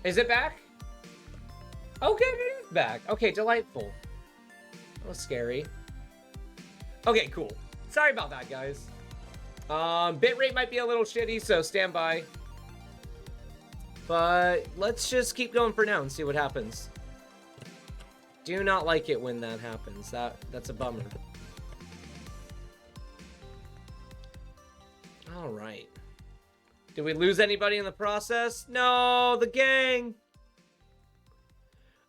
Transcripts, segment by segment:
Is it back? Okay, it is back. Okay, delightful. That was scary. Okay, cool. Sorry about that, guys. Bitrate might be a little shitty, so stand by. But let's just keep going for now and see what happens. Do not like it when that happens. That's a bummer. All right. Did we lose anybody in the process? No, the gang.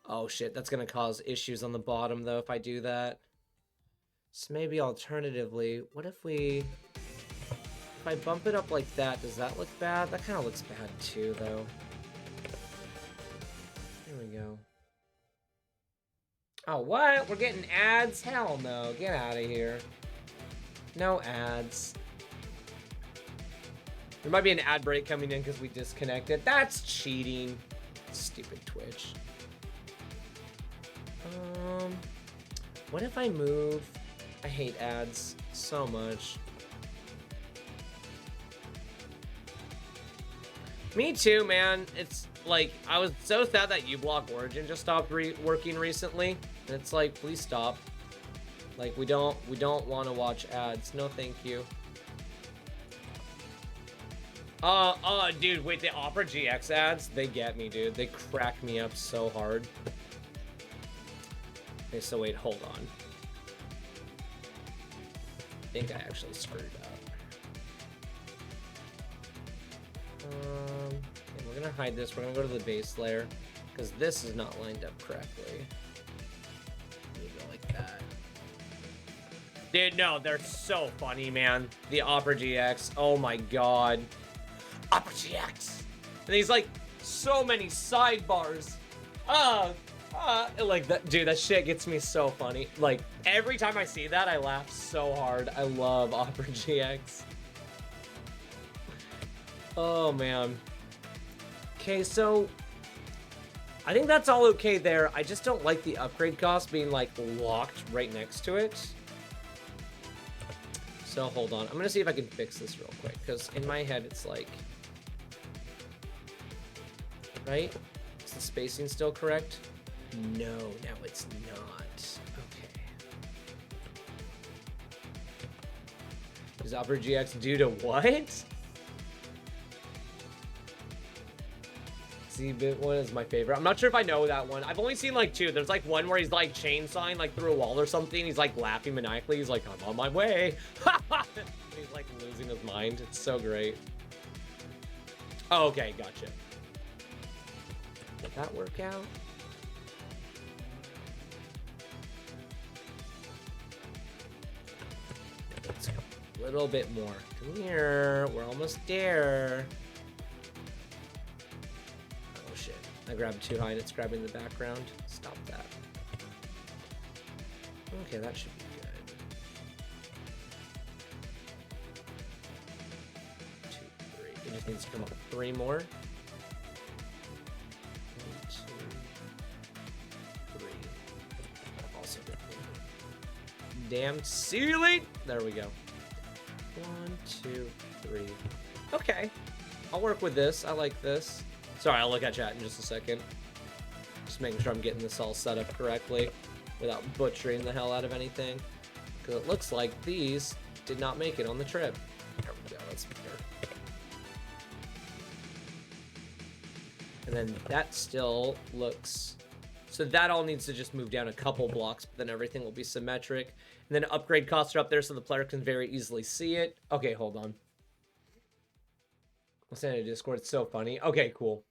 Oh shit, that's gonna cause issues on the bottom though if I do that. So maybe alternatively, what if I bump it up like that, does that look bad? That kind of looks bad too though. There we go. Oh, what? We're getting ads? Hell no, get out of here. No ads. There might be an ad break coming in because we disconnected. That's cheating. Stupid Twitch. What if I move? I hate ads so much. Me too, man. It's like, I was so sad that uBlock Origin just stopped working recently. And it's like, please stop. Like, we don't want to watch ads. No, thank you. Dude, wait, the Opera GX ads, they get me, dude. They crack me up so hard. Okay, so wait, hold on. I think I actually screwed up. Okay, we're gonna hide this. We're gonna go to the base layer because this is not lined up correctly. Let me go like that. Dude, no, they're so funny, man. The Opera GX, oh my god. Opera GX! And he's like, so many sidebars. Like that, dude, that shit gets me so funny. Like, every time I see that, I laugh so hard. I love Opera GX. Oh, man. Okay, so I think that's all okay there. I just don't like the upgrade cost being, like, locked right next to it. So, hold on. I'm gonna see if I can fix this real quick, because in my head, it's like... Right? Is the spacing still correct? No, now it's not. Okay. Is Opera GX due to what? Z-Bit one is my favorite. I'm not sure if I know that one. I've only seen like two. There's like one where he's like chainsawing like through a wall or something. He's like laughing maniacally. He's like, I'm on my way. He's like losing his mind. It's so great. Oh, okay, gotcha. Did that work out? Let's go a little bit more. Come here. We're almost there. Oh shit. I grabbed too high and it's grabbing the background. Stop that. Okay, that should be good. 2, 3. It just needs to come up 3 more. 1, 2, 3. Also good. Damn ceiling! There we go. 1, 2, 3. Okay. I'll work with this. I like this. Sorry, I'll look at chat in just a second. Just making sure I'm getting this all set up correctly without butchering the hell out of anything. Because it looks like these did not make it on the trip. There we go. That's better. And then that still looks... So that all needs to just move down a couple blocks, but then everything will be symmetric. And then upgrade costs are up there so the player can very easily see it. Okay, hold on. I'll send it to Discord. It's so funny. Okay, cool.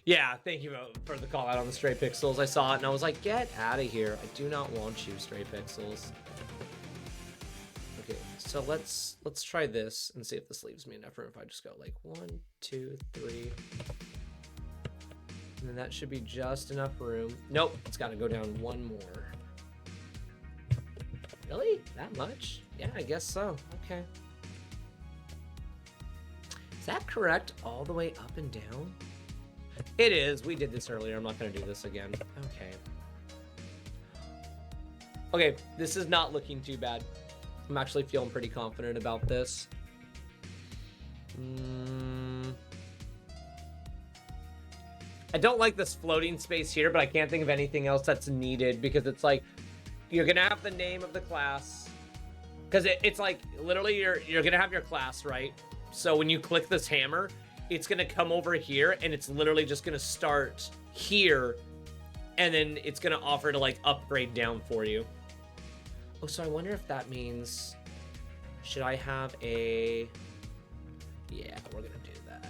Yeah, thank you for the call out on the Stray Pixels. I saw it and I was like, get out of here. I do not want you, Stray Pixels. Okay, so let's try this and see if this leaves me enough room if I just go like 1, 2, 3. And then that should be just enough room. Nope, it's got to go down 1 more. Really? That much? Yeah, I guess so. Okay. Is that correct all the way up and down? It is. We did this earlier. I'm not going to do this again. Okay. Okay, this is not looking too bad. I'm actually feeling pretty confident about this. I don't like this floating space here, but I can't think of anything else that's needed because it's like you're gonna have the name of the class, because it's like literally you're gonna have your class, right? So when you click this hammer, it's gonna come over here and it's literally just gonna start here, and then it's gonna offer to like upgrade down for you. Oh, so I wonder if that means, should I have a, yeah, we're gonna do that.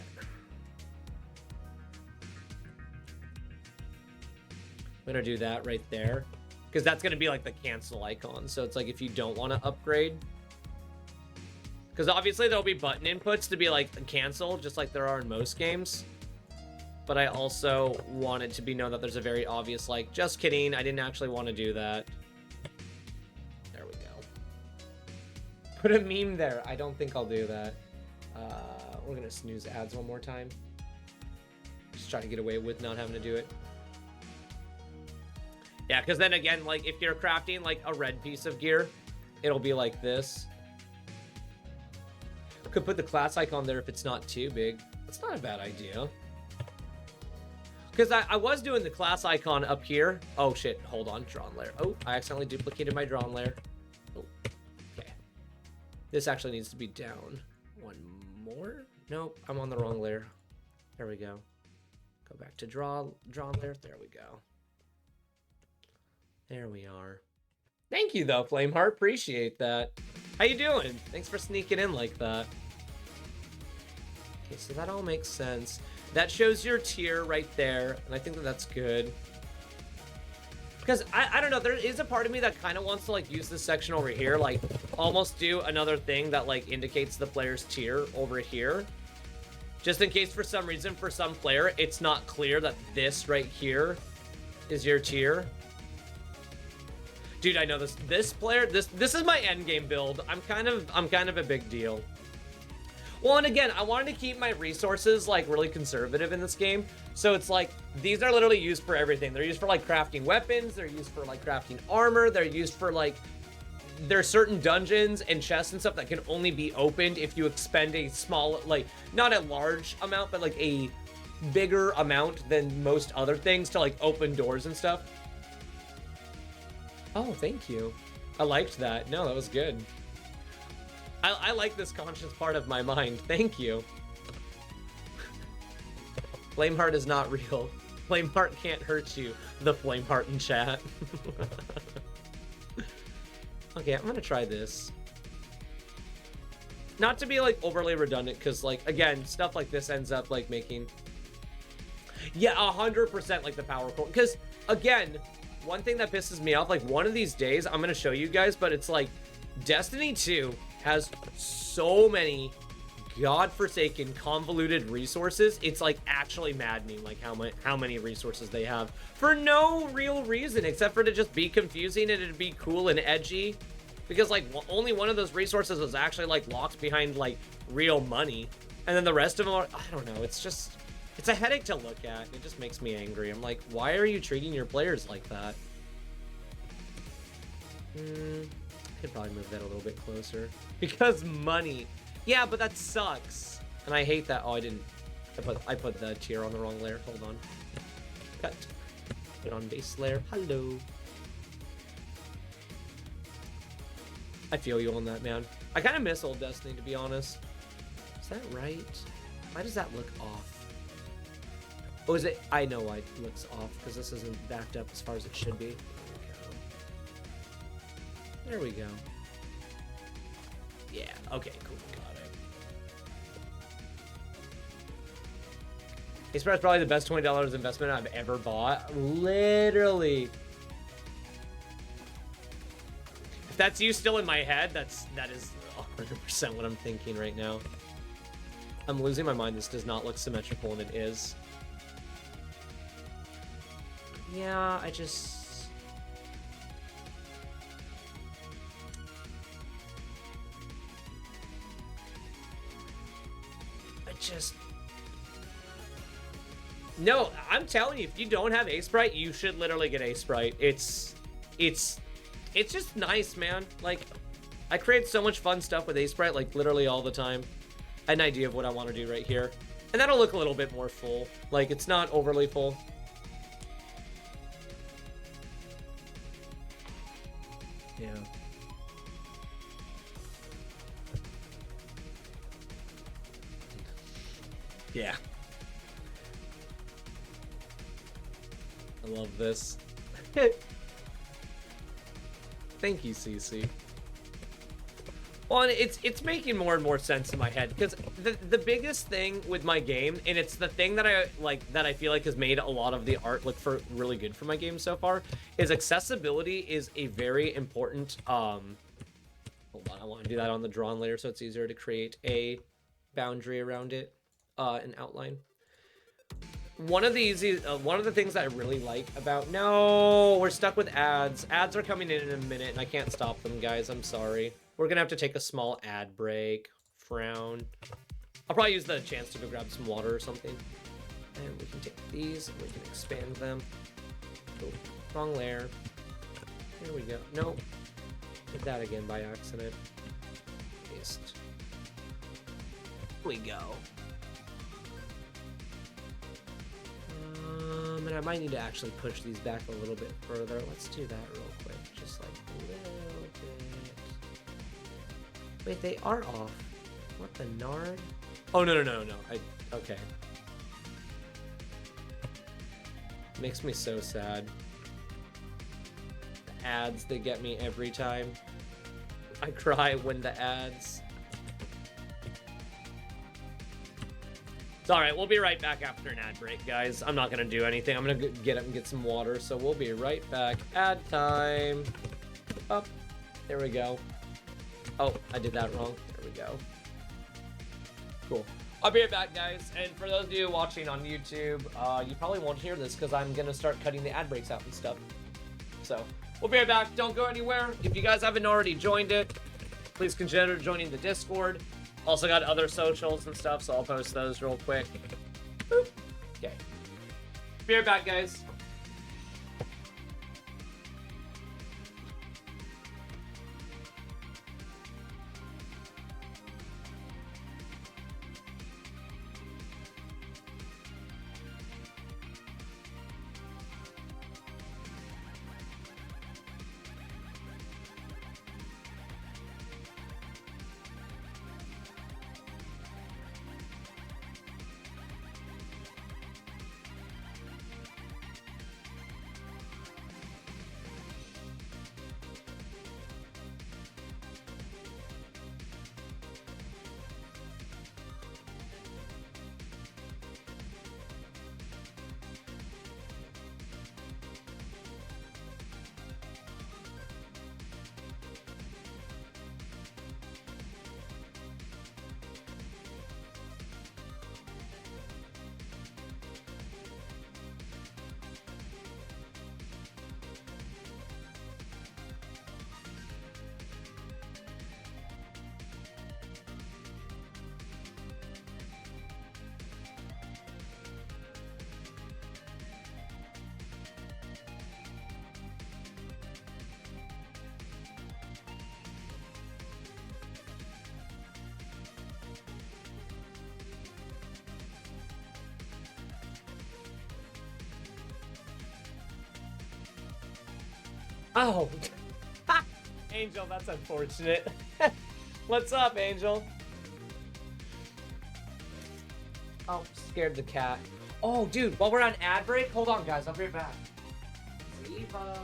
I'm gonna do that right there, because that's gonna be like the cancel icon. So it's like if you don't want to upgrade, because obviously there'll be button inputs to be like cancel, just like there are in most games. But I also want it to be known that there's a very obvious, like, just kidding, I didn't actually want to do that. There we go. Put a meme there. I don't think I'll do that. We're gonna snooze ads one more time. Just try to get away with not having to do it. Yeah, because then again, like, if you're crafting, like, a red piece of gear, it'll be like this. Could put the class icon there if it's not too big. That's not a bad idea. Because I was doing the class icon up here. Oh, shit. Hold on. Drawn layer. Oh, I accidentally duplicated my drawn layer. Oh, okay. This actually needs to be down. One more? Nope. I'm on the wrong layer. There we go. Go back to drawn layer. There we go. There we are. Thank you, though, Flameheart. Appreciate that. How you doing? Thanks for sneaking in like that. Okay, so that all makes sense. That shows your tier right there, and I think that that's good. Because, I don't know, there is a part of me that kind of wants to, like, use this section over here, like, almost do another thing that, like, indicates the player's tier over here. Just in case, for some reason, for some player, it's not clear that this right here is your tier. Dude, I know this player, this is my endgame build. I'm kind of a big deal. Well, and again, I wanted to keep my resources, like, really conservative in this game. So it's like, these are literally used for everything. They're used for, like, crafting weapons. They're used for, like, crafting armor. They're used for, like, there's certain dungeons and chests and stuff that can only be opened if you expend a small, like, not a large amount, but, like, a bigger amount than most other things to, like, open doors and stuff. Oh, thank you. I liked that. No, that was good. I like this conscious part of my mind. Thank you. Flameheart is not real. Flameheart can't hurt you. The Flameheart in chat. Okay, I'm gonna try this. Not to be, like, overly redundant, because, like, again, stuff like this ends up, like, making... Yeah, 100% like the power core. Because, again, one thing that pisses me off, like, one of these days, I'm gonna show you guys, but it's like, Destiny 2 has so many godforsaken convoluted resources. It's like actually maddening, like how many resources they have for no real reason except for to just be confusing and to be cool and edgy, because like only one of those resources is actually like locked behind like real money, and then the rest of them are, I don't know, it's just, it's a headache to look at. It just makes me angry. I'm like, why are you treating your players like that? Could probably move that a little bit closer. Because money. Yeah, but that sucks. And I hate that. Oh, I didn't. I put the tier on the wrong layer. Hold on. Cut. Put on base layer. Hello. I feel you on that, man. I kind of miss old Destiny, to be honest. Is that right? Why does that look off? Oh, is it? I know why it looks off. Because this isn't backed up as far as it should be. There we go. Yeah, okay, cool, got it. It's probably the best $20 investment I've ever bought. Literally. If that's you still in my head, that is 100% what I'm thinking right now. I'm losing my mind. This does not look symmetrical, and it is. Yeah, I just... No, I'm telling you, if you don't have Aseprite, you should literally get Aseprite. It's just nice, man. Like, I create so much fun stuff with Aseprite, like, literally all the time. An idea of what I want to do right here. And that'll look a little bit more full. Like, it's not overly full. Yeah. Yeah. I love this. Thank you, CC. Well, it's making more and more sense in my head, because the biggest thing with my game, and it's the thing that I feel like has made a lot of the art look for really good for my game so far, is accessibility is a very important hold on, I want to do that on the drawn layer so it's easier to create a boundary around it, an outline. One of the things that I really like about... No, we're stuck with ads. Ads are coming in a minute, and I can't stop them, guys. I'm sorry. We're gonna have to take a small ad break. Frown. I'll probably use the chance to go grab some water or something. And we can take these, and we can expand them. Oh, wrong layer. Here we go. No. Did that again by accident. Paste. Here we go. And I might need to actually push these back a little bit further. Let's do that real quick. Just like a little bit. Wait, they are off. What the nard? Oh, no. Okay. Makes me so sad. The ads, they get me every time. I cry when the ads... It's alright, we'll be right back after an ad break, guys. I'm not gonna do anything. I'm gonna get up and get some water, so we'll be right back. Ad time. Up. There we go. Oh, I did that wrong. There we go. Cool. I'll be right back, guys. And for those of you watching on YouTube, you probably won't hear this because I'm gonna start cutting the ad breaks out and stuff. So, we'll be right back. Don't go anywhere. If you guys haven't already joined it, please consider joining the Discord. Also got other socials and stuff, so I'll post those real quick. Boop. Okay. Be right back, guys. Oh, Angel, that's unfortunate. What's up, Angel? Oh, scared the cat. Oh, dude, while we're on ad break, hold on, guys, I'll be right back. Ziva.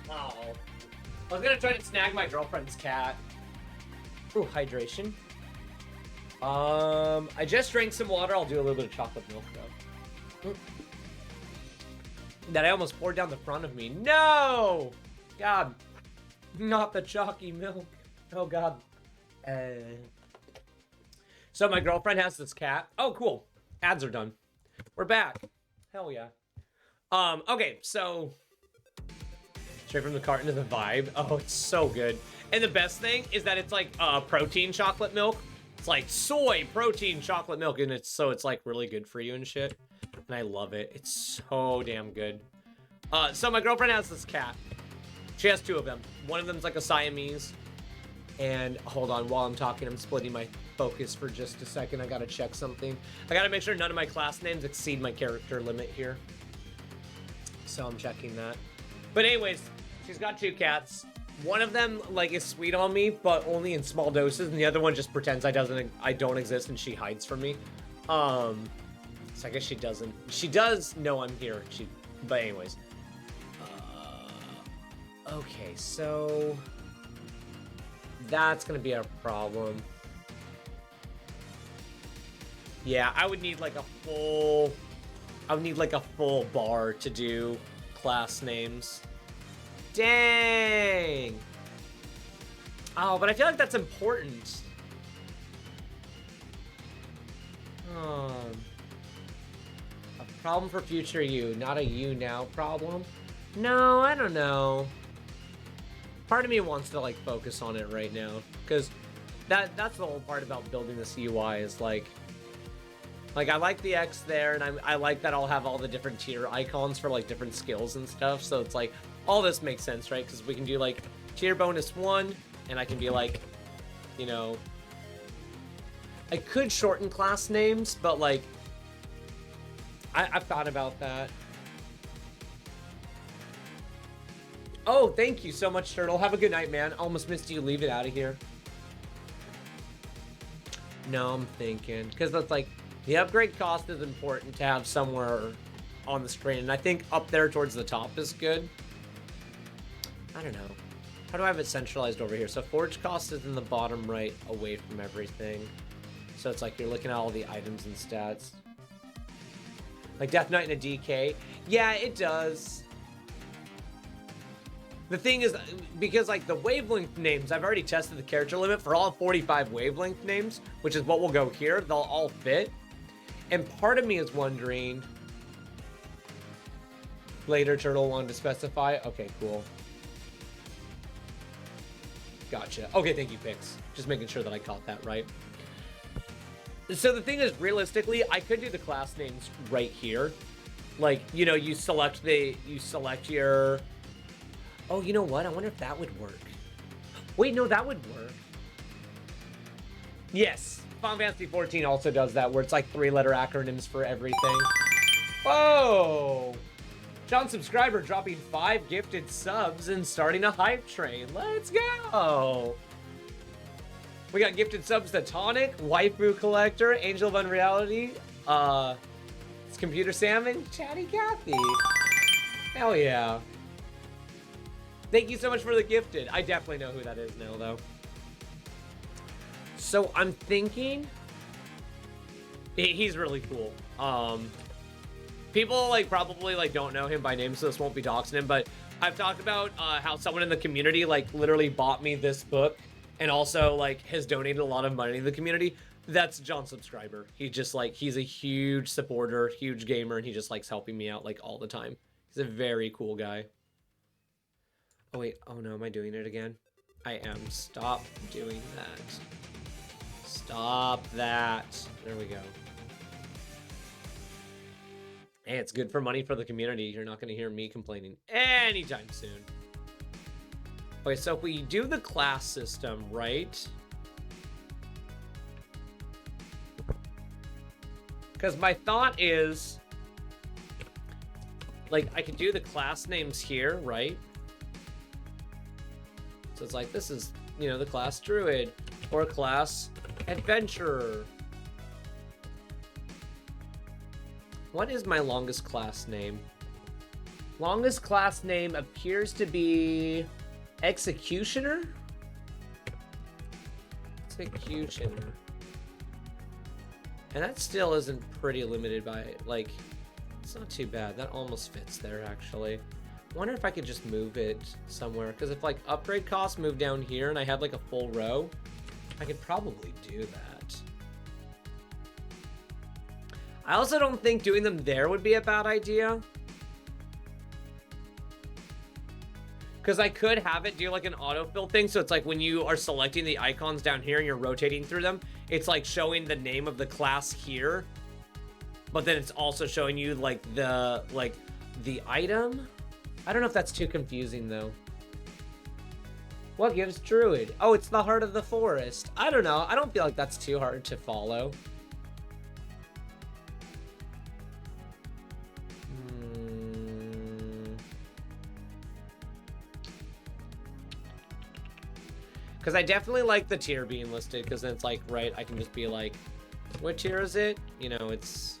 Oh, I was gonna try to snag my girlfriend's cat. Ooh, hydration. I just drank some water. I'll do a little bit of chocolate milk though. That I almost poured down the front of me. No! God. Not the chalky milk. Oh, God. So my girlfriend has this cat. Oh, cool. Ads are done. We're back. Hell yeah. Okay, so straight from the carton to the vibe. Oh, it's so good. And the best thing is that it's like protein chocolate milk. It's like soy protein chocolate milk, and it's like really good for you and shit. And I love it. It's so damn good. So my girlfriend has this cat. She has 2 of them. One of them's like a Siamese. And hold on, while I'm talking, I'm splitting my focus for just a second. I gotta check something. I gotta make sure none of my class names exceed my character limit here. So I'm checking that. But anyways, she's got 2 cats. One of them like is sweet on me, but only in small doses, and the other one just pretends I don't exist, and she hides from me. So I guess she doesn't. She does know I'm here. But anyways. Okay, so that's gonna be a problem. Yeah, I would need like a full bar to do class names. Dang. Oh, but I feel like that's important. A problem for future you, not a you now problem. No, I don't know. Part of me wants to like focus on it right now, because that's the whole part about building this UI is like I like the X there, and I like that I'll have all the different tier icons for like different skills and stuff. So it's like all this makes sense, right? Because we can do like tier bonus 1, and I can be like, you know, I could shorten class names, but like I've thought about that. Oh, thank you so much, Turtle. Have a good night, man. Almost missed you. Leave it out of here. No, I'm thinking. Because that's like, the upgrade cost is important to have somewhere on the screen. And I think up there towards the top is good. I don't know. How do I have it centralized over here? So forge cost is in the bottom right away from everything. So it's like you're looking at all the items and stats. Like Death Knight and a DK. Yeah, it does. The thing is, because like the wavelength names, I've already tested the character limit for all 45 wavelength names, which is what will go here. They'll all fit. And part of me is wondering, later Turtle wanted to specify. Okay, cool. Gotcha. Okay, thank you, Pix. Just making sure that I caught that right. So the thing is, realistically, I could do the class names right here. Like, you know, you select your... Oh, you know what? I wonder if that would work. Wait, no, that would work. Yes, Final Fantasy 14 also does that, where it's like 3-letter acronyms for everything. Whoa! John Subscriber dropping 5 gifted subs and starting a hype train. Let's go! We got gifted subs to Tonic, Waifu Collector, Angel of Unreality, it's Computer Salmon, Chatty Cathy. Hell yeah. Thank you so much for the gifted. I definitely know who that is now, though. So I'm thinking... He's really cool. People, like, probably, like, don't know him by name, so this won't be doxing him, but I've talked about how someone in the community, like, literally bought me this book and also, like, has donated a lot of money to the community. That's John Subscriber. He just, like, he's a huge supporter, huge gamer, and he just likes helping me out, like, all the time. He's a very cool guy. Oh, wait. Oh, no. Am I doing it again? I am. Stop doing that. Stop that. There we go. Hey, it's good for money for the community. You're not going to hear me complaining anytime soon. Okay, so if we do the class system, right? Because my thought is, like, I could do the class names here, right? So it's like, this is, you know, the class Druid or class Adventurer. What is my longest class name? Longest class name appears to be Executioner? Executioner. And that still isn't pretty limited by, like, it's not too bad. That almost fits there, actually. I wonder if I could just move it somewhere, because if, like, upgrade costs move down here and I had, like, a full row, I could probably do that. I also don't think doing them there would be a bad idea. Because I could have it do like an autofill thing. So it's like when you are selecting the icons down here and you're rotating through them, it's like showing the name of the class here. But then it's also showing you like the item. I don't know if that's too confusing though. What gives Druid? Oh, it's the heart of the forest. I don't know. I don't feel like that's too hard to follow. Because I definitely like the tier being listed, because then it's like, right, I can just be like, what tier is it? You know, it's...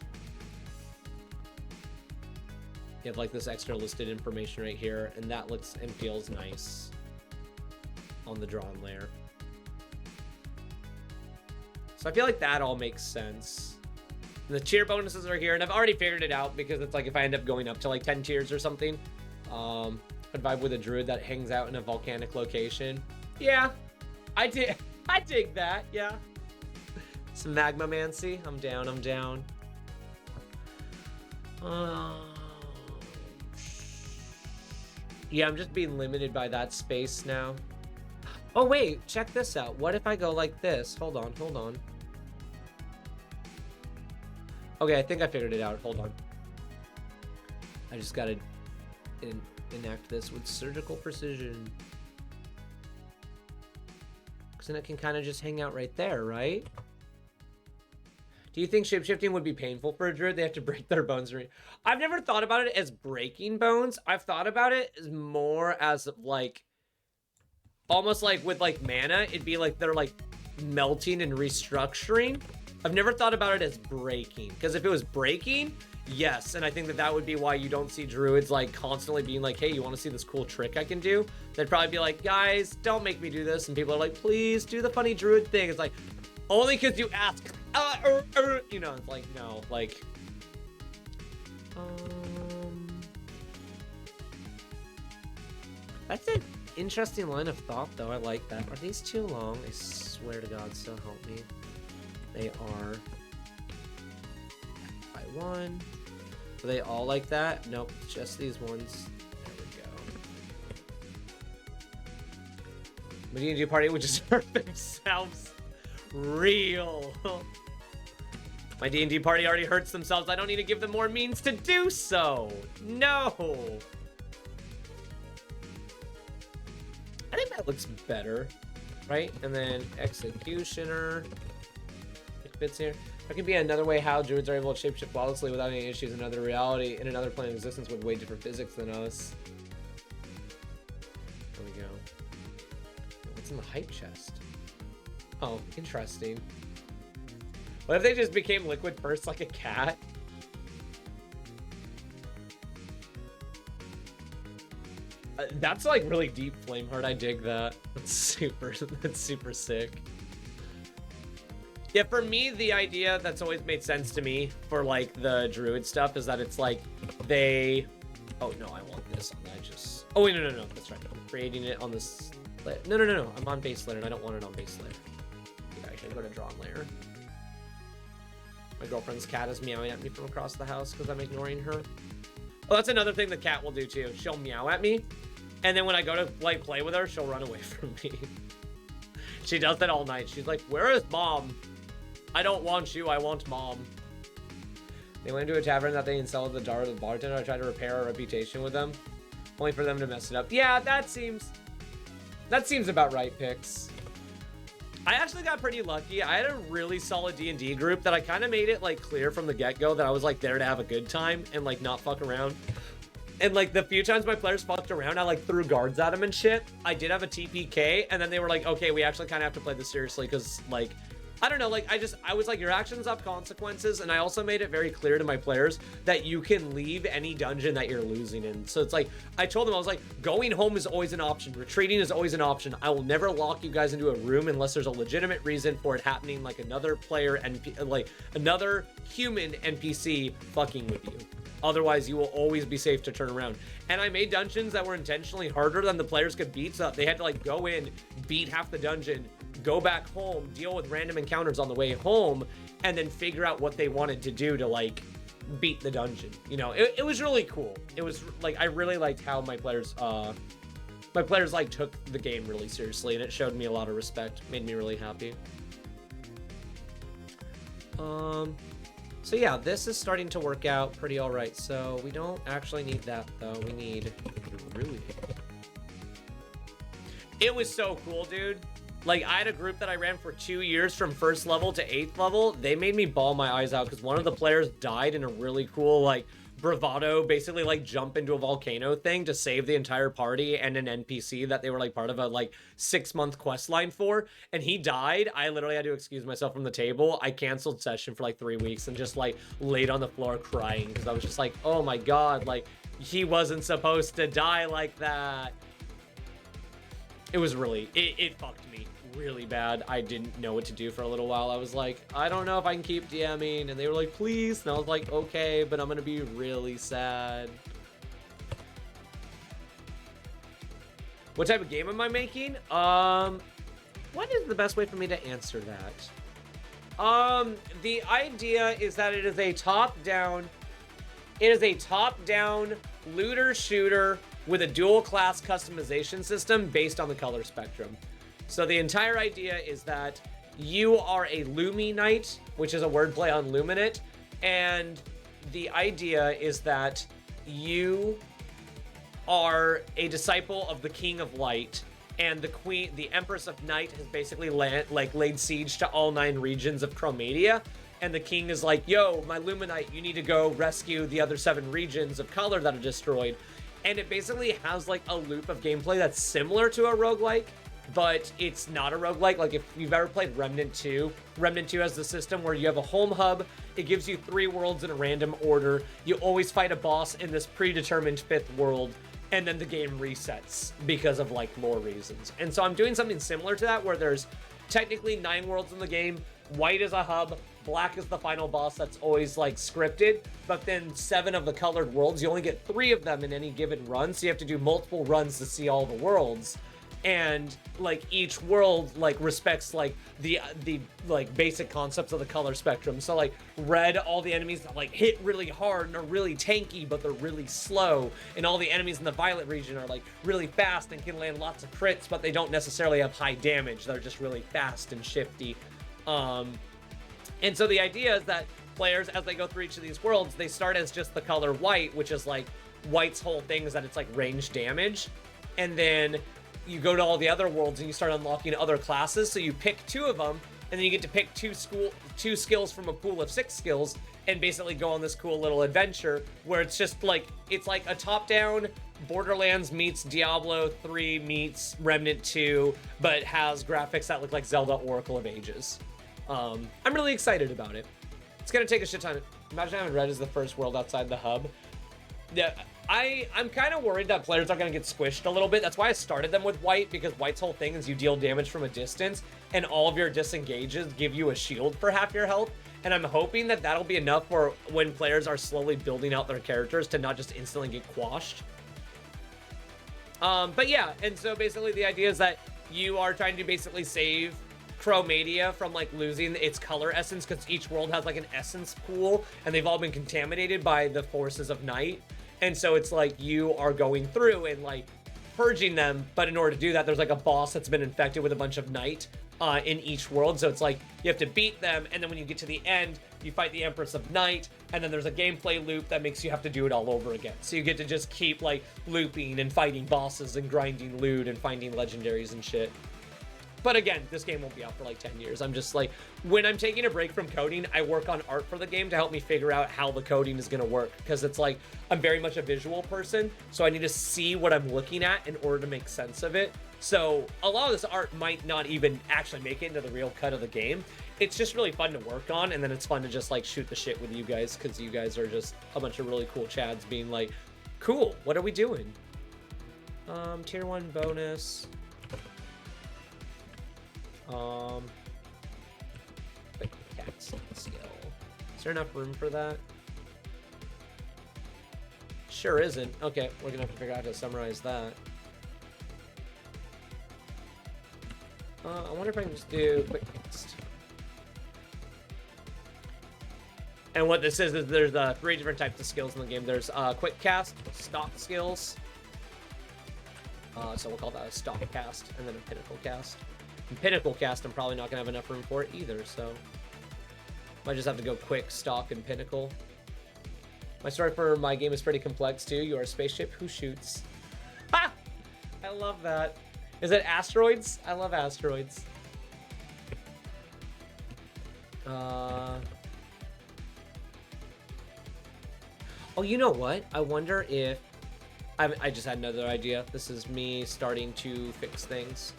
You have like this extra listed information right here, and that looks and feels nice on the drawn layer. So I feel like that all makes sense. And the tier bonuses are here, and I've already figured it out, because it's like if I end up going up to like 10 tiers or something, I'd vibe with a druid that hangs out in a volcanic location. Yeah, I dig that, yeah. Some magma-mancy. I'm down, I'm down. Yeah, I'm just being limited by that space now. Oh, wait, check this out. What if I go like this? Hold on, hold on. Okay, I think I figured it out. Hold on. I just gotta enact this with surgical precision. Because then it can kind of just hang out right there, right? Do you think shapeshifting would be painful for a druid? They have to break their bones. I've never thought about it as breaking bones. I've thought about it as more as like, almost like with like mana, it'd be like they're like melting and restructuring. I've never thought about it as breaking, because if it was breaking, yes, and I think that would be why you don't see druids like constantly being like, hey, you want to see this cool trick I can do? They'd probably be like, guys, don't make me do this, and people are like, please do the funny druid thing. It's like, only because you ask, you know, it's like, no, like, that's an interesting line of thought, though. I like that. Are these too long? I swear to God, so help me. They are by one. Are they all like that? Nope, just these ones. There we go. My D&D party would just hurt themselves. Real. My D&D party already hurts themselves. I don't need to give them more means to do so. No. I think that looks better, right? And then executioner. It fits here. There could be another way how druids are able to shapeshift flawlessly without any issues in another reality, in another plane of existence with way different physics than us. There we go. What's in the hype chest? Oh, interesting. What if they just became liquid first like a cat? That's like really deep Flameheart. I dig that. That's super sick. Yeah, for me, the idea that's always made sense to me for like the druid stuff is that it's like they... Oh no, I want this on that. Oh wait, no. That's right. I'm creating it on this... No. I'm on base layer and I don't want it on base layer. I should go to drawn layer. My girlfriend's cat is meowing at me from across the house because I'm ignoring her. Oh, that's another thing the cat will do too. She'll meow at me, and then when I go to like play with her, she'll run away from me. She does that all night. She's like, "Where is mom? I don't want you. I want mom." They went into a tavern that they insulted the daughter of the bartender. I tried to repair our reputation with them, only for them to mess it up. Yeah, that seems about right, Pix. I actually got pretty lucky. I had a really solid D&D group that I kind of made it like clear from the get-go that I was like there to have a good time and like not fuck around. And like the few times my players fucked around, I like threw guards at them and shit. I did have a TPK, and then they were like, okay, we actually kind of have to play this seriously because like, I don't know, like I was like, your actions have consequences, and I also made it very clear to my players that you can leave any dungeon that you're losing in. So it's like, I told them, I was like, going home is always an option. Retreating is always an option. I will never lock you guys into a room unless there's a legitimate reason for it happening, like another player and like another human NPC fucking with you. Otherwise, you will always be safe to turn around. And I made dungeons that were intentionally harder than the players could beat, so they had to like go in, beat half the dungeon, go back home, deal with random encounters on the way home, and then figure out what they wanted to do to like beat the dungeon. You know, it was really cool. It was like, I really liked how my players my players like took the game really seriously, and it showed me a lot of respect. Made me really happy. So yeah, this is starting to work out pretty all right. So we don't actually need that though. We need really. It was so cool, dude. Like, I had a group that I ran for 2 years from 1st level to 8th level. They made me bawl my eyes out because one of the players died in a really cool, like, bravado, basically, like, jump into a volcano thing to save the entire party and an NPC that they were, like, part of a, like, 6-month quest line for. And he died. I literally had to excuse myself from the table. I canceled session for, like, 3 weeks and just, like, laid on the floor crying because I was just like, oh my god, like, he wasn't supposed to die like that. It was really, it fucked me really bad. I didn't know what to do for a little while. I was like, I don't know if I can keep DMing. And they were like, please. And I was like, okay, but I'm going to be really sad. What type of game am I making? What is the best way for me to answer that? The idea is that it is a top-down looter shooter with a dual class customization system based on the color spectrum. So the entire idea is that you are a Lumi Knight, which is a wordplay on Luminate, and the idea is that you are a disciple of the King of Light, and the Empress of Night has basically laid siege to all 9 regions of Chromadia, and the king is like, yo, my Luminite, you need to go rescue the other 7 regions of color that are destroyed. And it basically has like a loop of gameplay that's similar to a roguelike, but it's not a roguelike. Like if you've ever played Remnant 2, Remnant 2 has the system where you have a home hub, it gives you 3 worlds in a random order, you always fight a boss in this predetermined 5th world, and then the game resets because of like lore reasons. And so I'm doing something similar to that where there's technically 9 worlds in the game, white is a hub, black is the final boss that's always like scripted, but then 7 of the colored worlds, you only get 3 of them in any given run, so you have to do multiple runs to see all the worlds. And like each world like respects like the like basic concepts of the color spectrum. So like red, all the enemies that like hit really hard and are really tanky but they're really slow, and all the enemies in the violet region are like really fast and can land lots of crits, but they don't necessarily have high damage. They're just really fast and shifty. And so the idea is that players, as they go through each of these worlds, they start as just the color white, which is like white's whole thing is that it's like range damage, and then you go to all the other worlds and you start unlocking other classes. So you pick 2 of them, and then you get to pick 2 skills from a pool of 6 skills, and basically go on this cool little adventure where it's just like, it's like a top-down Borderlands meets Diablo 3 meets Remnant 2, but has graphics that look like Zelda Oracle of Ages. I'm really excited about it. It's gonna take a shit ton. Imagine having red as the first world outside the hub. Yeah, I'm kind of worried that players are gonna get squished a little bit. That's why I started them with white, because white's whole thing is you deal damage from a distance, and all of your disengages give you a shield for half your health. And I'm hoping that that'll be enough for when players are slowly building out their characters to not just instantly get quashed. But yeah, and so basically the idea is that you are trying to basically save Chromadia from like losing its color essence, because each world has like an essence pool and they've all been contaminated by the forces of night. And so it's like you are going through and like purging them, but in order to do that, there's like a boss that's been infected with a bunch of night in each world. So it's like you have to beat them, and then when you get to the end, you fight the Empress of Night, and then there's a gameplay loop that makes you have to do it all over again. So you get to just keep like looping and fighting bosses and grinding loot and finding legendaries and shit. But again, this game won't be out for like 10 years. I'm just like, when I'm taking a break from coding, I work on art for the game to help me figure out how the coding is going to work. Because it's like, I'm very much a visual person, so I need to see what I'm looking at in order to make sense of it. So a lot of this art might not even actually make it into the real cut of the game. It's just really fun to work on, and then it's fun to just like shoot the shit with you guys, because you guys are just a bunch of really cool chads being like, cool, what are we doing? Tier 1 bonus. Quick cast skill. Is there enough room for that? Sure isn't. Okay, we're gonna have to figure out how to summarize that. I wonder if I can just do quick cast. And what this is there's 3 different types of skills in the game. There's quick cast, stop skills, So we'll call that a stock cast and then a pinnacle cast. And pinnacle cast, I'm probably not gonna have enough room for it either, so might just have to go quick stock and pinnacle. My story for my game is pretty complex too. You are a spaceship who shoots. Ha! I love that. Is it asteroids? I love asteroids. Oh, you know what? I wonder if... I just had another idea. This is me starting to fix things.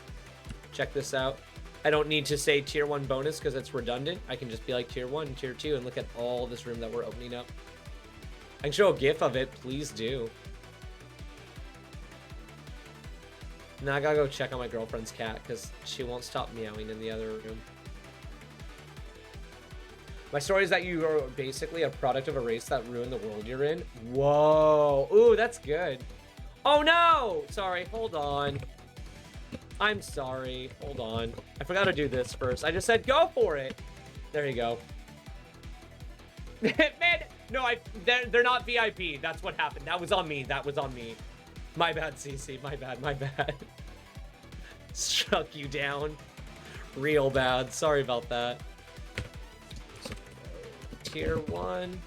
Check this out. I don't need to say tier 1 bonus because it's redundant. I can just be like tier 1, tier 2, and look at all this room that we're opening up. I can show a GIF of it. Please do. Now I gotta go check on my girlfriend's cat because she won't stop meowing in the other room. My story is that you are basically a product of a race that ruined the world you're in. Whoa. Ooh, that's good. Oh, no. Sorry. Hold on. I'm sorry. Hold on. I forgot to do this first. I just said go for it. There you go. Man, no, they're not VIP. That's what happened. That was on me. That was on me. My bad, CC. My bad. My bad. Struck you down. Real bad. Sorry about that. Tier 1.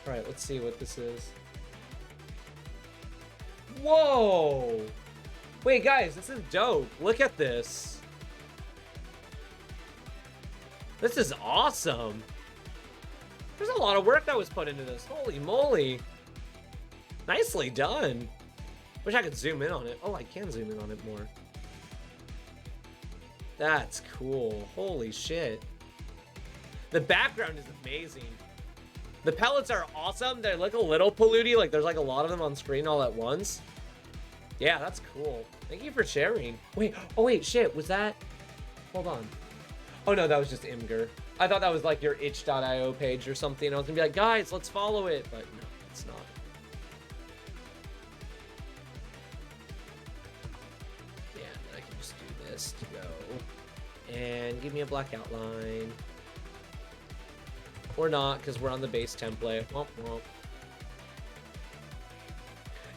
Alright, let's see what this is. Whoa! Wait, guys, this is dope. Look at this. This is awesome. There's a lot of work that was put into this. Holy moly. Nicely done. Wish I could zoom in on it. Oh, I can zoom in on it more. That's cool. Holy shit. The background is amazing. The pellets are awesome. They look a little polluty, like there's like a lot of them on screen all at once. Yeah, that's cool. Thank you for sharing. Wait, oh wait, shit, was that? Hold on. Oh no, that was just Imgur. I thought that was like your itch.io page or something. I was gonna be like, guys, let's follow it, but no, it's not. Yeah, then I can just do this to go. And give me a black outline. Or not, because we're on the base template. Womp womp.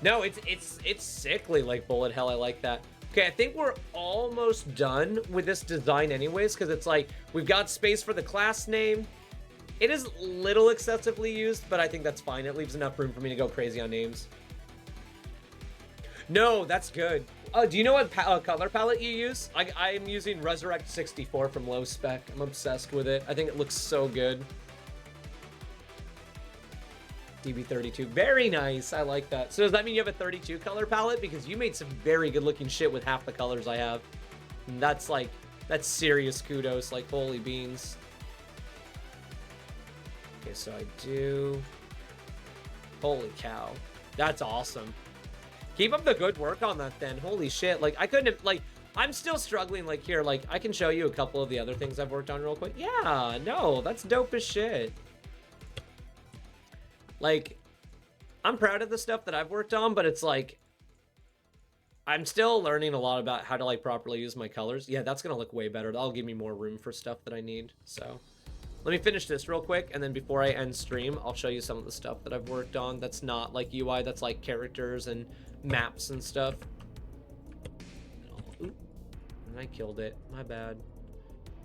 No, it's sickly like bullet hell. I like that. Okay, I think we're almost done with this design anyways, because it's like we've got space for the class name. It is little excessively used, but I think that's fine. It leaves enough room for me to go crazy on names. No, that's good. Do you know what color palette you use? I'm using Resurrect 64 from Low Spec. I'm obsessed with it. I think it looks so good. DB32, very nice. I like that. So does that mean you have a 32 color palette? Because you made some very good looking shit with half the colors I have. And that's like, that's serious kudos, like holy beans. Okay, so I do, holy cow. That's awesome. Keep up the good work on that then. Holy shit, like I couldn't have, like, I'm still struggling, like here, like I can show you a couple of the other things I've worked on real quick. Yeah, no, that's dope as shit. Like, I'm proud of the stuff that I've worked on, but it's like, I'm still learning a lot about how to like properly use my colors. Yeah, that's gonna look way better. That'll give me more room for stuff that I need. So let me finish this real quick, and then before I end stream, I'll show you some of the stuff that I've worked on that's not like UI, that's like characters and maps and stuff. Ooh, and I killed it. My bad.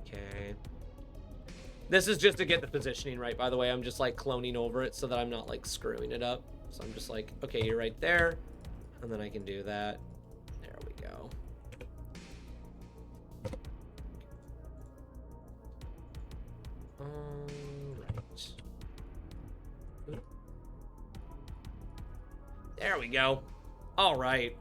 Okay. This is just to get the positioning right, by the way. I'm just like cloning over it so that I'm not like screwing it up. So I'm just like, okay, you're right there. And then I can do that. There we go. Right. Ooh. There we go. All right.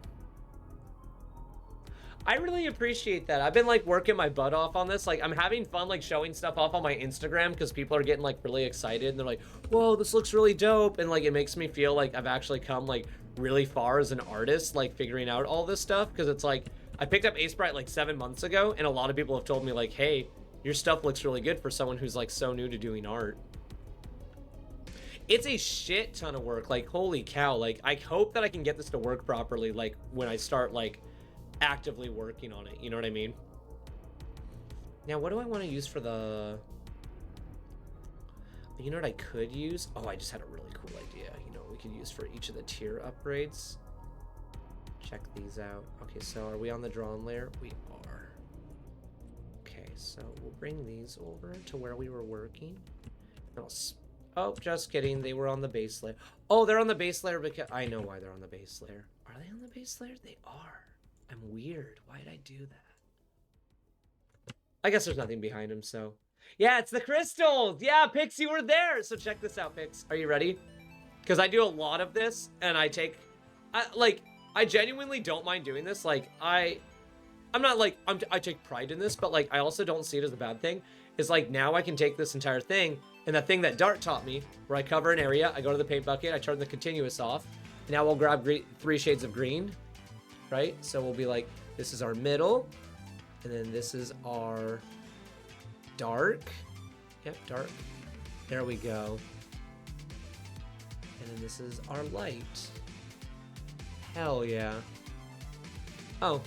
I really appreciate that. I've been like working my butt off on this. Like I'm having fun like showing stuff off on my Instagram because people are getting like really excited and they're like, whoa, this looks really dope. And like it makes me feel like I've actually come like really far as an artist, like figuring out all this stuff. Because it's like I picked up Ace Bright like 7 months ago, and a lot of people have told me like, hey, your stuff looks really good for someone who's like so new to doing art. It's a shit ton of work. Like holy cow. Like I hope that I can get this to work properly like when I start like actively working on it, you know what I mean? Now what do I want to use for the, you know what I could use? Oh, I just had a really cool idea. You know what we could use for each of the tier upgrades? check these out. Okay, so are we on the drawn layer? We are. Okay, so we'll bring these over to where we were working. Oh, just kidding. They were on the base layer. Oh, they're on the base layer because I know why they're on the base layer. Are they on the base layer? They are. I'm weird. Why did I do that? I guess there's nothing behind them, so. Yeah, it's the crystals. Yeah, Pix, you were there. So check this out, Pix. Are you ready? Because I do a lot of this, and I genuinely don't mind doing this. Like, I'm not like, I take pride in this, but like, I also don't see it as a bad thing. It's like, now I can take this entire thing, and the thing that Dart taught me, where I cover an area, I go to the paint bucket, I turn the continuous off, and now we'll grab 3 shades of green, right? So we'll be like, this is our middle, and then this is our dark. Yep, dark. There we go. And then this is our light. Hell yeah. Oh.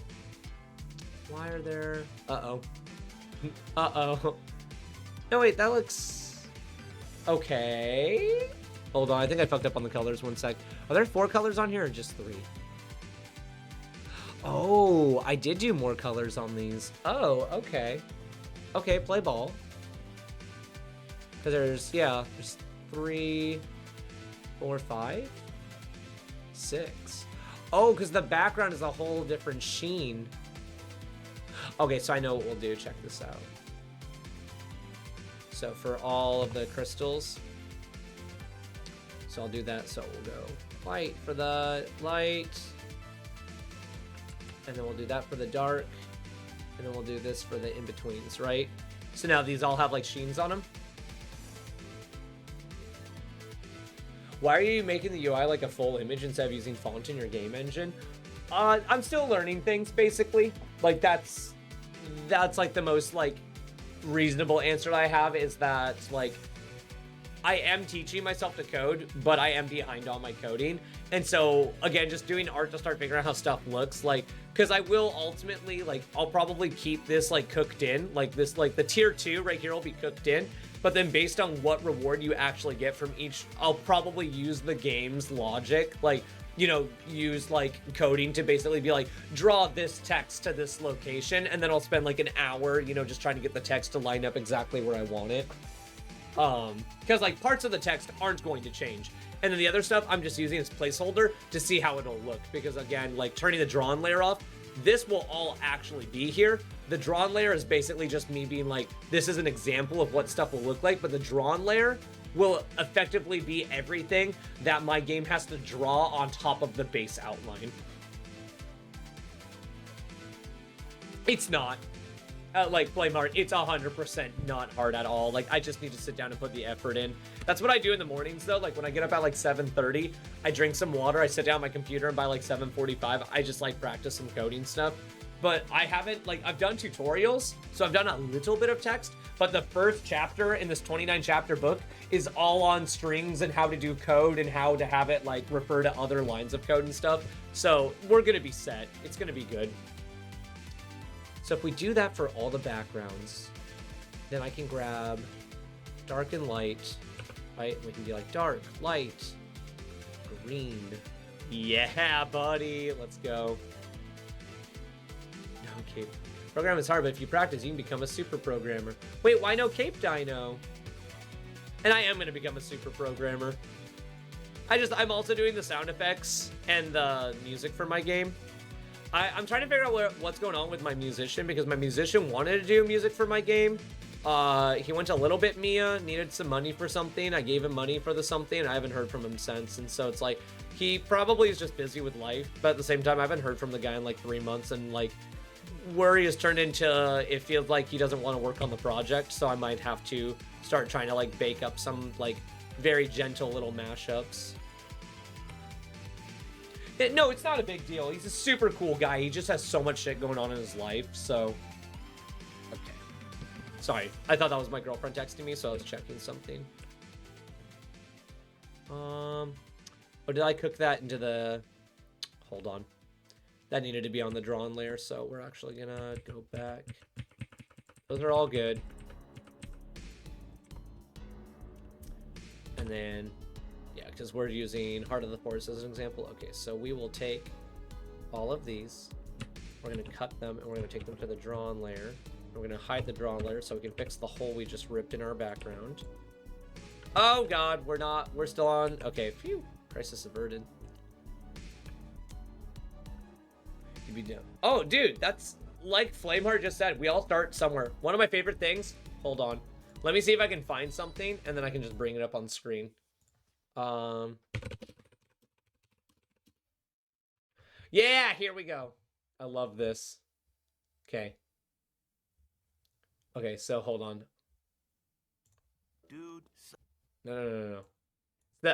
Why are there... Uh-oh. Uh-oh. No, wait, that looks... Okay. Hold on, I think I fucked up on the colors. 1 sec. Are there 4 colors on here or just 3? Oh, I did do more colors on these. Oh, okay. Okay, play ball. Because there's 3, 4, 5, 6. Oh, because the background is a whole different sheen. Okay, so I know what we'll do. Check this out. So for all of the crystals, so I'll do that. So we'll go white for the light, and then we'll do that for the dark, and then we'll do this for the in-betweens, right? So now these all have like sheens on them. Why are you making the UI like a full image instead of using font in your game engine? I'm still learning things, basically. Like that's like the most like reasonable answer that I have, is that like I am teaching myself to code, but I am behind on my coding. And so again, just doing art to start figuring out how stuff looks, like, because I will ultimately, like, I'll probably keep this like cooked in, like this, like the tier 2 right here will be cooked in. But then based on what reward you actually get from each, I'll probably use the game's logic, like, you know, use like coding to basically be like, draw this text to this location. And then I'll spend like an hour, you know, just trying to get the text to line up exactly where I want it. Because like parts of the text aren't going to change. And then the other stuff I'm just using as placeholder to see how it'll look. Because again, like turning the drawn layer off, this will all actually be here. The drawn layer is basically just me being like, this is an example of what stuff will look like, but the drawn layer will effectively be everything that my game has to draw on top of the base outline. It's not. Like, Flame Art, it's 100% not hard at all. Like, I just need to sit down and put the effort in. That's what I do in the mornings, though. Like, when I get up at, like, 7:30, I drink some water, I sit down at my computer, and by, like, 7:45, I just, like, practice some coding stuff. But I haven't, like, I've done tutorials, so I've done a little bit of text, but the first chapter in this 29-chapter book is all on strings and how to do code and how to have it, like, refer to other lines of code and stuff. So we're gonna be set. It's gonna be good. So if we do that for all the backgrounds, then I can grab dark and light, right? We can be like dark, light, green. Yeah, buddy, let's go. No cape. Program is hard, but if you practice, you can become a super programmer. Wait, why no cape dino? And I am gonna become a super programmer. I'm also doing the sound effects and the music for my game. I'm trying to figure out what's going on with my musician, because my musician wanted to do music for my game. He went a little bit Mia, needed some money for something. I gave him money for the something, and I haven't heard from him since. And so it's like, he probably is just busy with life. But at the same time, I haven't heard from the guy in like 3 months, and like, worry has turned into, it feels like he doesn't want to work on the project. So I might have to start trying to like bake up some like very gentle little mashups. No, it's not a big deal. He's a super cool guy. He just has so much shit going on in his life, so... Okay. Sorry. I thought that was my girlfriend texting me, so I was checking something. Oh, did I cook that into the... Hold on. That needed to be on the drawn layer, so we're actually gonna go back. Those are all good. And then... Yeah, because we're using Heart of the Forest as an example. Okay, so we will take all of these. We're going to cut them, and we're going to take them to the drawn layer. We're going to hide the drawn layer so we can fix the hole we just ripped in our background. Oh, God, we're still on. Okay, phew. Crisis averted. You'd be down. Oh, dude, that's like Flameheart just said. We all start somewhere. One of my favorite things. Hold on. Let me see if I can find something, and then I can just bring it up on screen. Yeah, here we go. I love this. Okay. Okay, so hold on. Dude. No.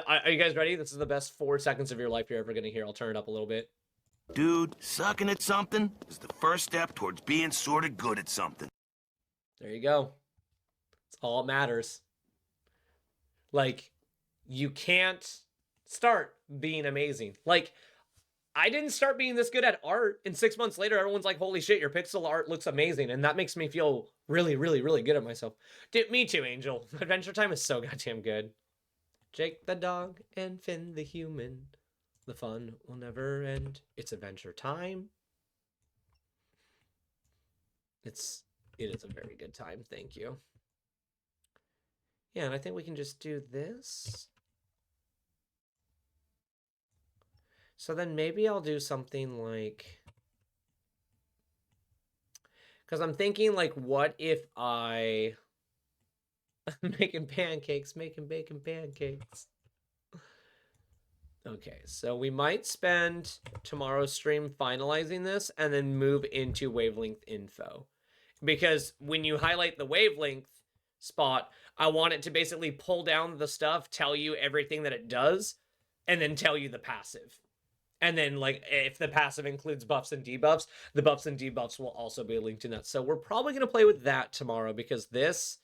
Are you guys ready? This is the best 4 seconds of your life you're ever going to hear. I'll turn it up a little bit. Dude, sucking at something is the first step towards being sort of good at something. There you go. It's all that matters. Like, you can't start being amazing. Like, I didn't start being this good at art, and 6 months later, everyone's like, holy shit, your pixel art looks amazing, and that makes me feel really, really, really good at myself. Dude, me too, Angel. Adventure Time is so goddamn good. Jake the dog and Finn the human. The fun will never end. It's Adventure Time. It is a very good time, thank you. Yeah, and I think we can just do this. So then maybe I'll do something like... Because I'm thinking, like, what if I... making pancakes, making bacon pancakes. Okay, so we might spend tomorrow's stream finalizing this and then move into wavelength info. Because when you highlight the wavelength spot, I want it to basically pull down the stuff, tell you everything that it does, and then tell you the passive. And then, like, if the passive includes buffs and debuffs, the buffs and debuffs will also be linked in that. So we're probably going to play with that tomorrow because this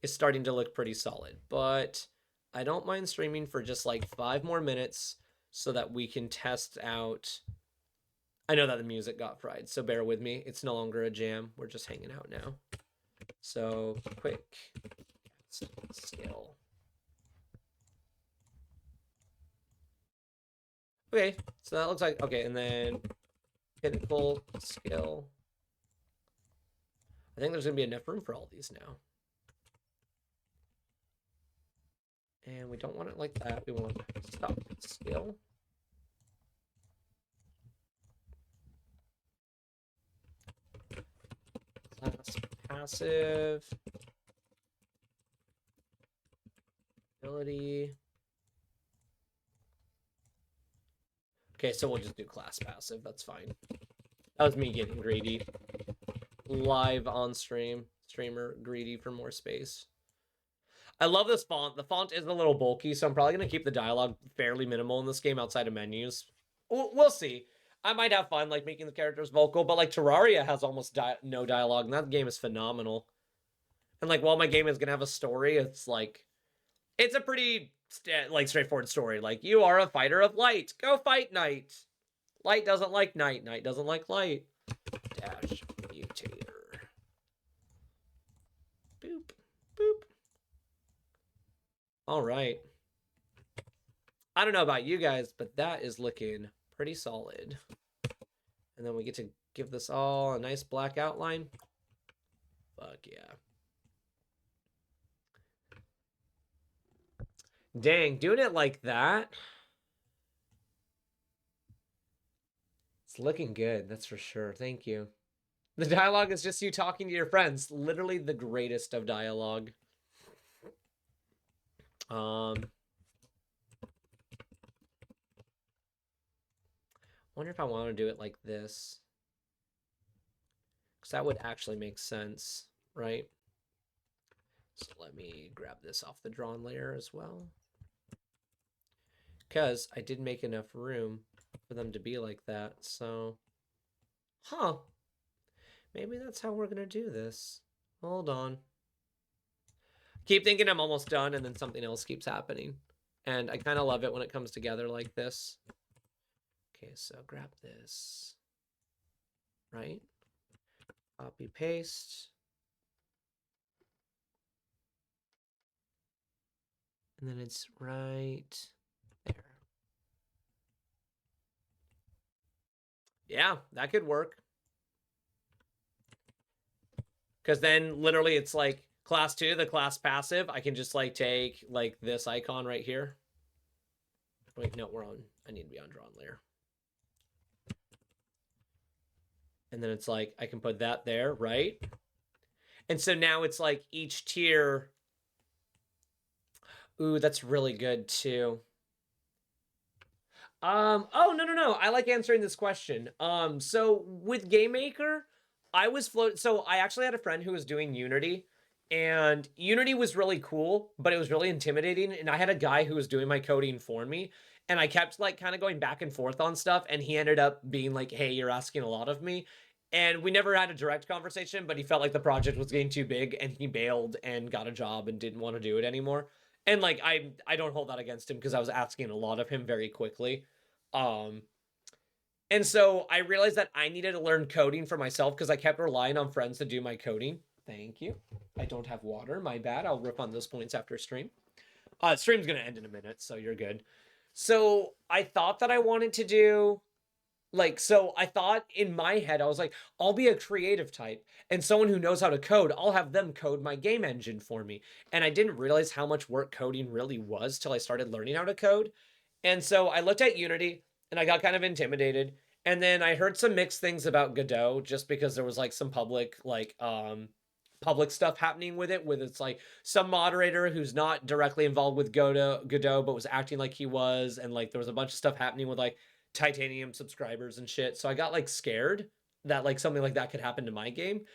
is starting to look pretty solid. But I don't mind streaming for just, like, 5 more minutes so that we can test out... I know that the music got fried, so bear with me. It's no longer a jam. We're just hanging out now. So, quick scale. Okay, so that looks like... Okay, and then pinnacle scale. I think there's going to be enough room for all these now. And we don't want it like that. We want stop scale. Class passive. Ability. Okay, so we'll just do class passive. That's fine. That was me getting greedy. Live on stream. Streamer greedy for more space. I love this font. The font is a little bulky, so I'm probably going to keep the dialogue fairly minimal in this game outside of menus. We'll see. I might have fun, like, making the characters vocal, but, like, Terraria has almost no dialogue, and that game is phenomenal. And, like, while my game is going to have a story, it's, like... It's a pretty, like, straightforward story. Like, you are a fighter of light. Go fight night. Light doesn't like night. Night doesn't like light. Dash mutator. Boop. Boop. All right. I don't know about you guys, but that is looking pretty solid. And then we get to give this all a nice black outline. Fuck yeah. Dang, doing it like that. It's looking good, that's for sure. Thank you. The dialogue is just you talking to your friends. Literally the greatest of dialogue. Wonder if I want to do it like this. Because that would actually make sense, right? So let me grab this off the drawn layer as well. Because I did make enough room for them to be like that, so... Huh. Maybe that's how we're going to do this. Hold on. Keep thinking I'm almost done, and then something else keeps happening. And I kind of love it when it comes together like this. Okay, so grab this. Right? Copy, paste. And then it's right there. Yeah, that could work. Because then literally it's like class 2, the class passive. I can just like take like this icon right here. Wait, no, we're on. I need to be on drawn layer. And then it's like I can put that there, right? And so now it's like each tier. Ooh, that's really good too. Oh, no. I like answering this question. So with Game Maker, I was floating. So I actually had a friend who was doing Unity, and Unity was really cool, but it was really intimidating. And I had a guy who was doing my coding for me, and I kept like kind of going back and forth on stuff, and he ended up being like, "Hey, you're asking a lot of me." And we never had a direct conversation, but he felt like the project was getting too big, and he bailed and got a job and didn't want to do it anymore. And like I don't hold that against him because I was asking a lot of him very quickly. Um, and so I realized that I needed to learn coding for myself because I kept relying on friends to do my coding. Thank you. I don't have water. My bad. I'll rip on those points after stream. Stream's going to end in a minute, so you're good. So I thought that I wanted to do like, so I thought in my head, I was like, I'll be a creative type and someone who knows how to code. I'll have them code my game engine for me. And I didn't realize how much work coding really was till I started learning how to code. And so I looked at Unity and I got kind of intimidated. And then I heard some mixed things about Godot just because there was like some public stuff happening with it, with it's like some moderator who's not directly involved with Godot but was acting like he was, and like there was a bunch of stuff happening with like titanium subscribers and shit. So I got like scared that like something like that could happen to my game.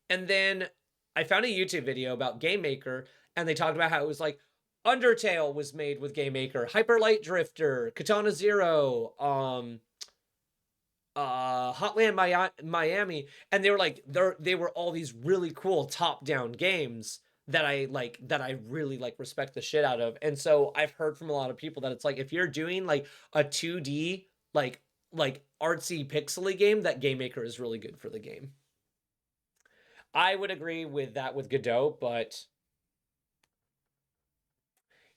And then I found a YouTube video about Game Maker, and they talked about how it was like Undertale was made with Game Maker, Hyper Light Drifter, Katana Zero, Hotland Miami, and they were like they were all these really cool top-down games that I really like respect the shit out of. And so I've heard from a lot of people that it's like if you're doing like a 2D like artsy pixely game, that Game Maker is really good for the game. I would agree with that with Godot, but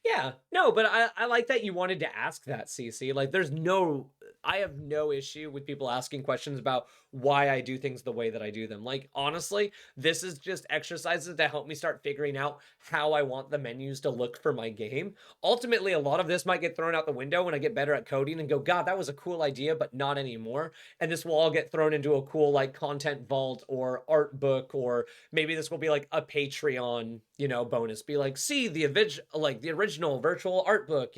yeah, no, but I like that you wanted to ask that, CC. Like, I have no issue with people asking questions about why I do things the way that I do them. Like, honestly, this is just exercises to help me start figuring out how I want the menus to look for my game. Ultimately, a lot of this might get thrown out the window when I get better at coding and go, God, that was a cool idea, but not anymore. And this will all get thrown into a cool, like, content vault or art book, or maybe this will be like a Patreon, bonus. Be like, see the original virtual art book,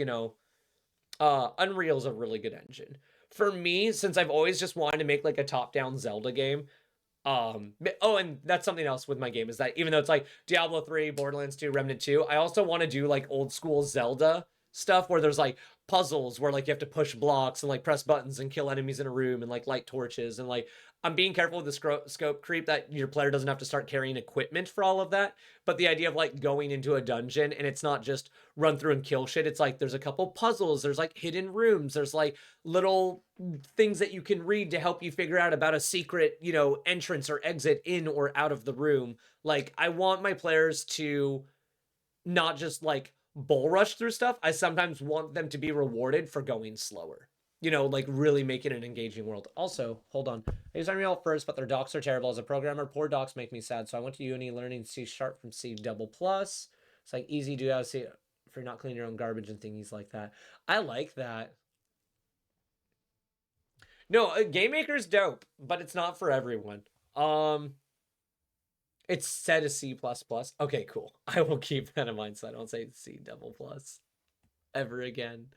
Unreal's a really good engine. For me, since I've always just wanted to make like a top-down Zelda game, and that's something else with my game is that even though it's like Diablo 3, Borderlands 2, Remnant 2, I also want to do like old school Zelda stuff where there's like puzzles where like you have to push blocks and like press buttons and kill enemies in a room and like light torches, and like I'm being careful with the scope creep that your player doesn't have to start carrying equipment for all of that. But the idea of like going into a dungeon and it's not just run through and kill shit. It's like there's a couple puzzles, there's like hidden rooms, there's like little things that you can read to help you figure out about a secret, entrance or exit in or out of the room. Like I want my players to not just like bull rush through stuff. I sometimes want them to be rewarded for going slower. Like really make it an engaging world. Also, hold on. I use Unreal first, but their docs are terrible. As a programmer, poor docs make me sad. So I went to uni learning C# from C++. It's like easy to do C for not cleaning your own garbage and thingies like that. I like that. No, Game Maker's dope, but it's not for everyone. It's set as C++. Okay, cool. I will keep that in mind so I don't say C++ ever again.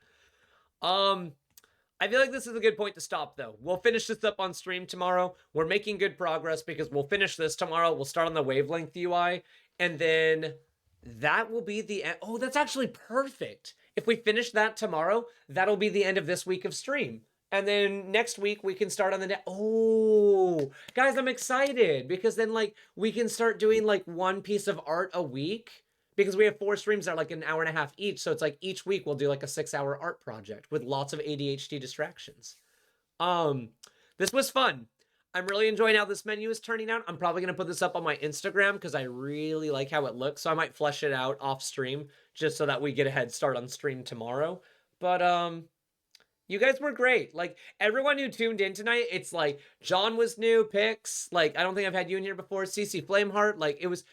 I feel like this is a good point to stop, though. We'll finish this up on stream tomorrow. We're making good progress because we'll finish this tomorrow. We'll start on the wavelength UI, and then that will be the end. Oh, that's actually perfect. If we finish that tomorrow, that'll be the end of this week of stream. And then next week we can start on the oh, guys, I'm excited because then like we can start doing like one piece of art a week, because we have 4 streams that are like an hour and a half each. So it's like each week we'll do like a 6-hour art project with lots of ADHD distractions. This was fun. I'm really enjoying how this menu is turning out. I'm probably going to put this up on my Instagram because I really like how it looks. So I might flesh it out off stream just so that we get a head start on stream tomorrow. But You guys were great. Like, everyone who tuned in tonight, it's like John was new, Pix. Like, I don't think I've had you in here before. CC Flameheart. Like, it was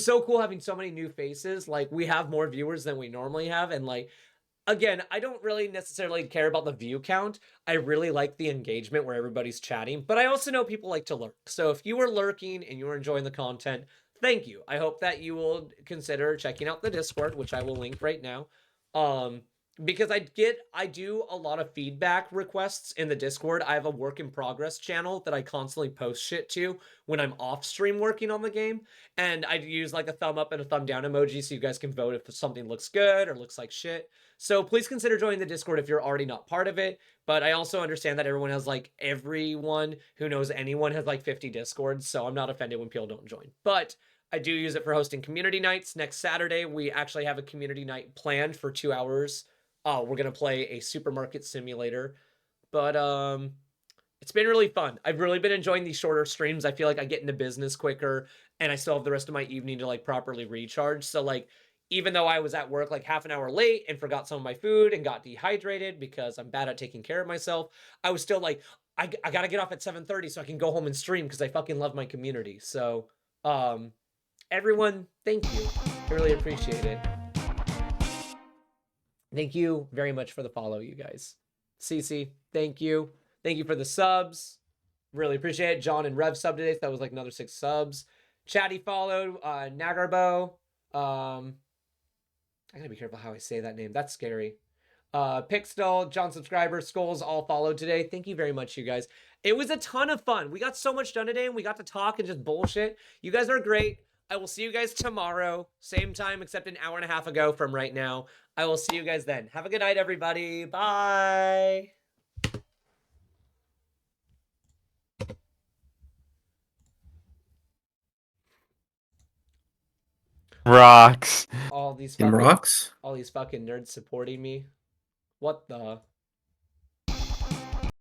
so cool having so many new faces. Like, we have more viewers than we normally have, and like, again, I don't really necessarily care about the view count. I really like the engagement where everybody's chatting, but I also know people like to lurk. So if you were lurking and you were enjoying the content, thank you. I hope that you will consider checking out the Discord, which I will link right now. Um, because I do a lot of feedback requests in the Discord. I have a work in progress channel that I constantly post shit to when I'm off stream working on the game. And I use like a thumb up and a thumb down emoji so you guys can vote if something looks good or looks like shit. So please consider joining the Discord if you're already not part of it. But I also understand that everyone who knows anyone has like 50 Discords. So I'm not offended when people don't join. But I do use it for hosting community nights. Next Saturday, we actually have a community night planned for 2 hours. We're going to play a supermarket simulator. But it's been really fun. I've really been enjoying these shorter streams. I feel like I get into business quicker and I still have the rest of my evening to like properly recharge. So like, even though I was at work like half an hour late and forgot some of my food and got dehydrated because I'm bad at taking care of myself, I was still like, I gotta get off at 7:30 so I can go home and stream because I fucking love my community. So, everyone, thank you. I really appreciate it. Thank you very much for the follow, you guys. Cece, thank you. Thank you for the subs. Really appreciate it. John and Rev subbed today. So that was like another 6 subs. Chatty followed. Nagarbo. I gotta be careful how I say that name. That's scary. Pixel, John subscriber, Skulls all followed today. Thank you very much, you guys. It was a ton of fun. We got so much done today and we got to talk and just bullshit. You guys are great. I will see you guys tomorrow. Same time, except an hour and a half ago from right now. I will see you guys then. Have a good night, everybody. Bye. Rocks. All these Him fucking rocks. all these fucking nerds supporting me. What the?